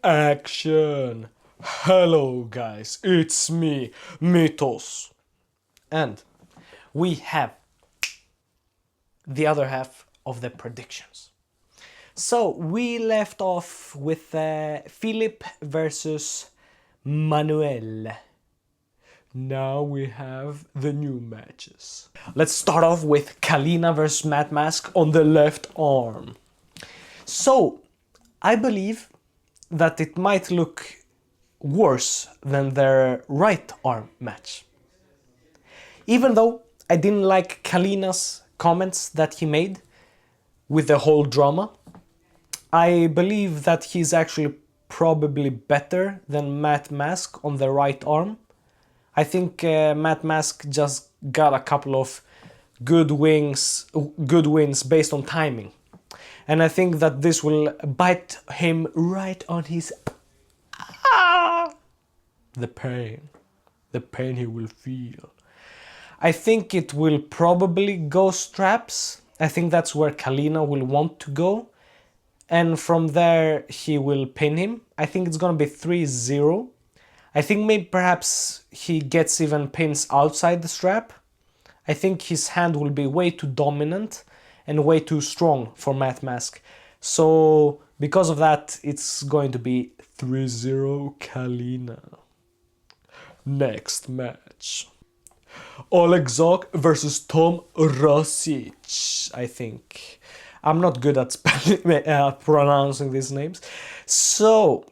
Action! Hello guys, it's me, Mythos. And we have the other half of the predictions. So we left off with Philip versus Manuel. Now we have the new matches. Let's start off with Kalina versus Matt Mask on the left arm. So, I believe that it might look worse than their right arm match. Even though I didn't like Kalina's comments that he made with the whole drama, I believe that he's actually probably better than Matt Mask on the right arm. I think Matt Mask just got a couple of good wins based on timing. And I think that this will bite him right on his... The pain he will feel. I think it will probably go straps. I think that's where Kalina will want to go. And from there he will pin him. I think it's gonna be 3-0. I think maybe perhaps he gets even pins outside the strap. I think his hand will be way too dominant and way too strong for Matt Mask. So because of that, it's going to be 3-0 Kalina. Next match. Oleg Zok versus Tom Rosic, I think. I'm not good at pronouncing these names. So,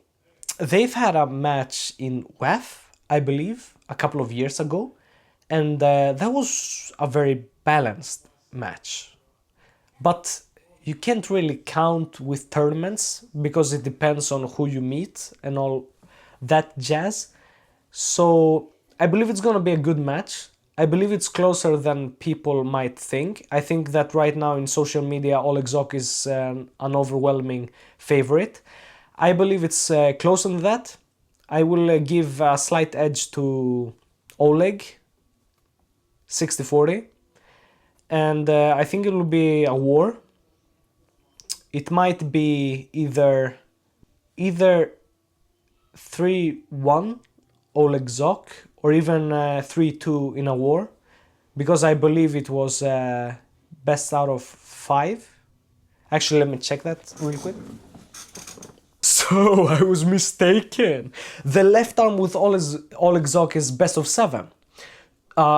they've had a match in WEF, I believe, a couple of years ago. And that was a very balanced match. But you can't really count with tournaments because it depends on who you meet and all that jazz. So I believe it's gonna be a good match. I believe it's closer than people might think. I think that right now in social media Oleg Zok is an overwhelming favorite. I believe it's closer than that. I will give a slight edge to Oleg, 60-40. And I think it will be a war. It might be either 3-1 Oleg Zok or even 3-2 in a war, because I believe it was best out of 5. Actually, let me check that real quick. So I was mistaken. The left arm with Oleg Zok is best of 7.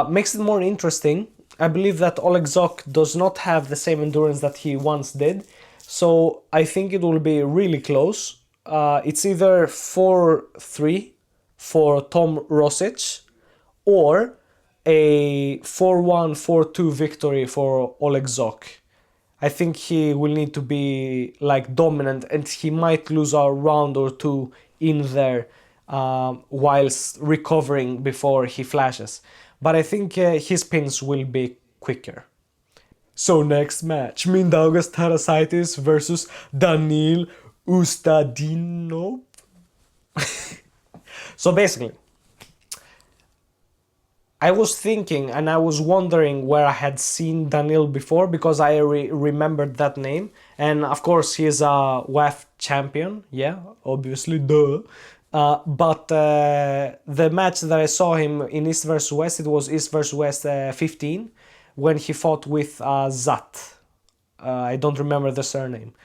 Makes it more interesting. I believe that Oleg Zok does not have the same endurance that he once did, so I think it will be really close. It's either 4-3 for Tom Rosic or a 4-1, 4-2 victory for Oleg Zok. I think he will need to be like dominant and he might lose a round or two in there whilst recovering before he flashes. But I think his pins will be quicker. So next match, Mindaugas Tarasaitis versus Danil Ustadinov. So basically, I was thinking and I was wondering where I had seen Danil before because I remembered that name. And of course he is a WEF champion, yeah, obviously, duh. But the match that I saw him in East vs West, it was East vs West 15 when he fought with Zat. I don't remember the surname.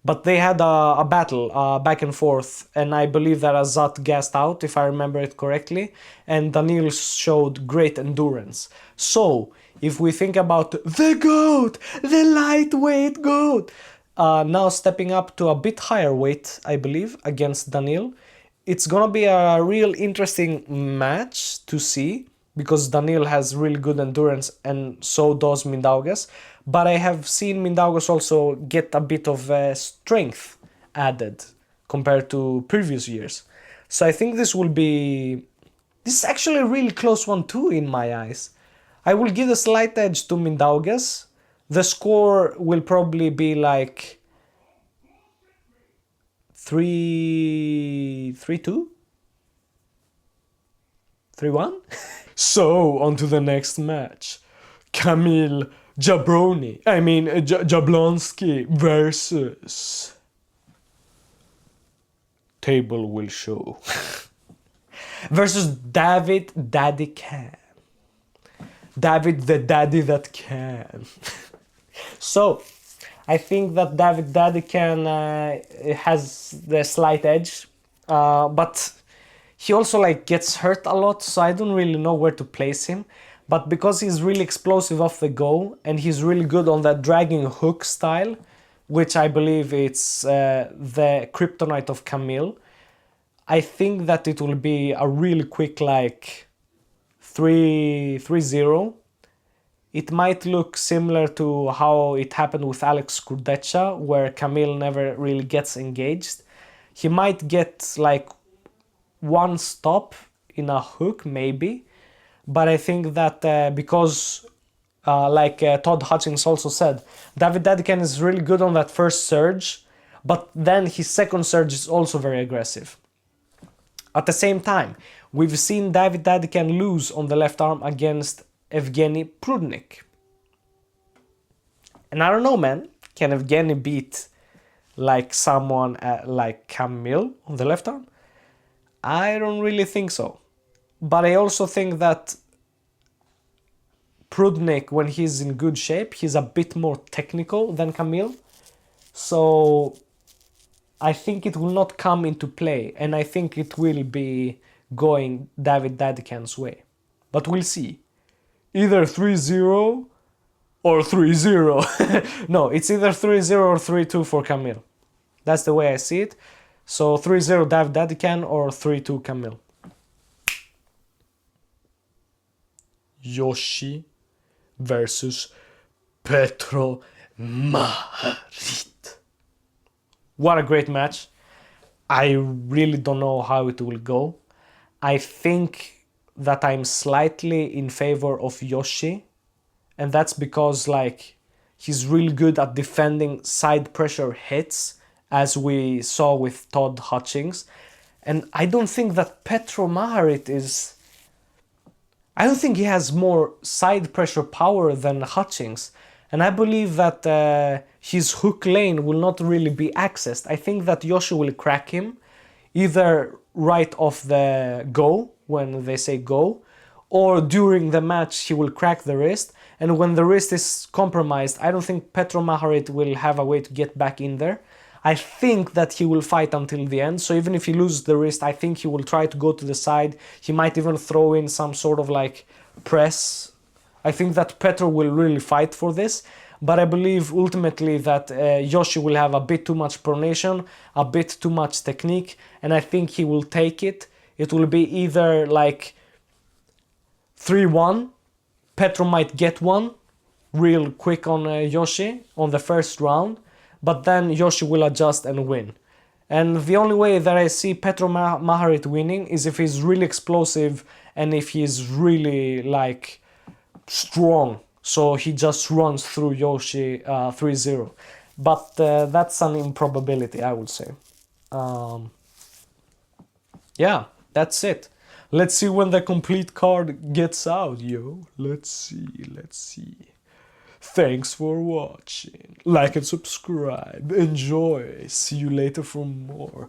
But they had a battle back and forth, and I believe that Azat gassed out, if I remember it correctly, and Danil showed great endurance. So, if we think about the GOAT, the lightweight GOAT, now stepping up to a bit higher weight, I believe, against Danil, it's gonna be a real interesting match to see, because Danil has really good endurance and so does Mindaugas. But I have seen Mindaugas also get a bit of strength added compared to previous years. So I think this is actually a really close one too in my eyes. I will give a slight edge to Mindaugas. The score will probably be like 3-2? 3-1? So, on to the next match. Jablonski versus Table will show. Versus David Daddy Can. David the daddy that can. So, I think that David Daddy Can has the slight edge, but he also like gets hurt a lot, so I don't really know where to place him. But because he's really explosive off the go and he's really good on that dragging hook style, which I believe it's the kryptonite of Camille, I think that it will be a really quick like 3-0. It might look similar to how it happened with Alex Kurdecha, where Camille never really gets engaged. He might get like one stop in a hook, maybe, but I think that because, Todd Hutchings also said, David Daddycan is really good on that first surge, but then his second surge is also very aggressive. At the same time, we've seen David Daddycan lose on the left arm against Evgeny Prudnik. And I don't know, man, can Evgeny beat like someone like Camille on the left arm? I don't really think so. But I also think that Prudnik, when he's in good shape, he's a bit more technical than Camille. So I think it will not come into play, and I think it will be going David Daddycan's way. But we'll see. Either 3-0 or 3-0. No, it's either 3-0 or 3-2 for Camille. That's the way I see it. So 3-0 David Daddycan or 3-2 Camille. Yoshi versus Petro Maharit. What a great match. I really don't know how it will go. I think that I'm slightly in favor of Yoshi, and that's because like he's really good at defending side pressure hits, as we saw with Todd Hutchings. And I don't think that Petro Maharit is... I don't think he has more side pressure power than Hutchings. And I believe that his hook lane will not really be accessed. I think that Yoshi will crack him, either right off the go, when they say go, or during the match he will crack the wrist. And when the wrist is compromised, I don't think Petro Maharit will have a way to get back in there. I think that he will fight until the end, so even if he loses the wrist, I think he will try to go to the side. He might even throw in some sort of like press. I think that Petro will really fight for this, but I believe ultimately that Yoshi will have a bit too much pronation, a bit too much technique, and I think he will take it. It will be either like 3-1, Petro might get one real quick on Yoshi on the first round, but then Yoshi will adjust and win. And the only way that I see Petro Maharit winning is if he's really explosive and if he's really like strong. So he just runs through Yoshi 3-0. But that's an improbability, I would say. Yeah, that's it. Let's see when the complete card gets out, yo. Let's see. Thanks for watching. Like and subscribe. Enjoy. See you later for more.